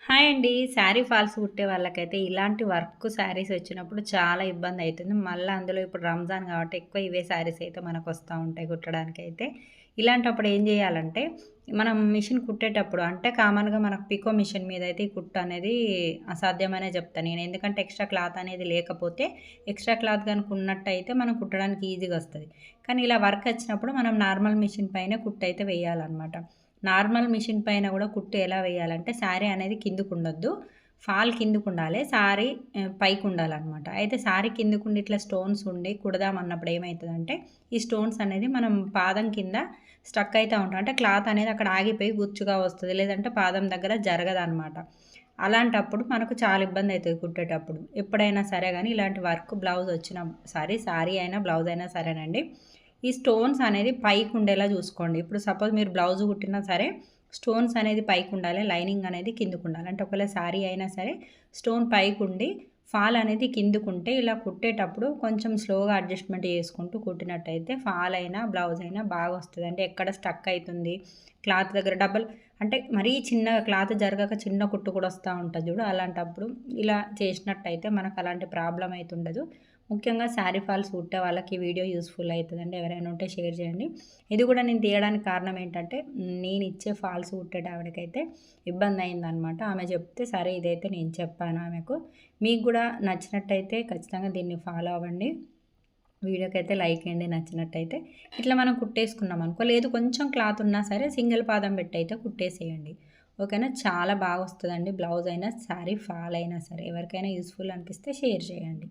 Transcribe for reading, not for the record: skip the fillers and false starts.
Hi అండి. Sari falls కుట్టే వాళ్ళకైతే ఇలాంటి వర్క్ శారీస్ వచ్చినప్పుడు చాలా ఇబ్బందయితుంది. మళ్ళా అందులో ఇప్పుడు రంజాన్ కాబట్టి ఎక్కువ ఇవే శారీస్ అయితే మనకొస్తా ఉంటాయి కుట్టడానికైతే. ఇలాంటప్పుడు ఏం జేయాలంటే, మనం మిషన్ కుట్టేటప్పుడు అంటే కామన్‌గా మనకు పికో మిషన్ మీదయితే ఈ కుట్టు అనేది అసాధ్యమనే జెప్తా నేను. ఎందుకంటే ఎక్స్‌ట్రా క్లాత్ అనేది లేకపోతే, ఎక్స్‌ట్రా క్లాత్ గనుక ఉన్నట్టయితే మనం కుట్టడానికి ఈజీగా వస్తది. కానీ ఇలా వర్క్ వచ్చినప్పుడు మనం నార్మల్ మిషన్ పైనే కుట్టయితే వేయాలనమాట. నార్మల్ మిషన్ పైన గూడా కుట్టు ఎలా వేయాలంటే, శారీ అనేది కిందకుండొద్దు. ఫాల్ కిందకుండాలి. శారీ పైకుండాలనమాట. అయితే శారీ కిందకుండి ఇట్లా స్టోన్స్ ఉండి కుడదామన్నప్పుడు ఏమైతదంటే, ఈ స్టోన్స్ అనేది మనం పాదం కింద స్టక్ అయితా ఉంటాం. అంటే క్లాత్ అనేది అక్కడ ఆగిపోయి గుచ్చుగా వస్తది. లేదంటే పాదం దగ్గర జరగదనమాట. అలాంటప్పుడు మనకు చాలా ఇబ్బందయితది కుట్టేటప్పుడు. ఎప్పుడైనా సరే గానీ ఇలాంటి వర్క్ బ్లౌజ్ వచ్చిన శారీ అయినా, బ్లౌజ్ అయినా సరేనండి. ఈ స్టోన్స్ అనేది పైకుండేలా జూసుకోండి. ఇప్పుడు సపోజ్ మీరు బ్లౌజ్ కుట్టినా సరే, స్టోన్స్ అనేది పైకుండాలి. లైనింగ్ అనేది కిందకుండాలి. అంటే ఒకవేళ శారీ అయినా సరే, స్టోన్ పైకుండి, ఫాల్ అనేది కిందకుంటే ఇలా కుట్టేటప్పుడు కొంచెం స్లోగా అడ్జస్ట్‌మెంట్ చేసుకుంటూ కుట్టినట్టయితే ఫాల్ అయినా, బ్లౌజ్ అయినా బాగొస్తది. అంటే ఎక్కడ స్టక్ అయితుంది, క్లాత్ దగ్గర అంటే మరీ చిన్నగా క్లాత్ జరగక చిన్న కుట్టు కూడా వస్తా ఉంటది చూడు. అలాంటప్పుడు ఇలా చేసినట్టయితే మనకు అలాంటి ప్రాబ్లమ్ అయితే ఉండదు. ముఖ్యంగా శారీ ఫాల్స్ కుట్టే వాళ్ళకి ఈ వీడియో యూజ్‌ఫుల్ అయితదండి. ఎవరైనా ఉంటే షేర్ చేయండి. ఇది కూడా నేను తీయడానికి కారణం ఏంటంటే, నేను ఇచ్చే ఫాల్స్ కుట్టేటావిడకైతే ఇబ్బందయిందనమాట. ఆమె చెప్తే సరే ఇదైతే నేను చెప్పాను ఆమెకు. మీకు గూడా నచ్చినట్టయితే ఖచ్చితంగా దీన్ని ఫాలో అవ్వండి. వీడియోకైతే లైక్ ఎయండి నచ్చినట్టయితే. ఇట్లా మనం కుట్టేసుకున్నామనుకో, లేదు కొంచెం క్లాత్ ఉన్నా సరే సింగిల్ పాదం పెట్టయితే కుట్టేసేయండి. ఓకేనా? చాలా బాగొస్తదండి. బ్లౌజ్ అయినా, శారీ ఫాల్ అయినా సరే. ఎవరికైనా యూజ్‌ఫుల్ అనిపిస్తే షేర్ చేయండి.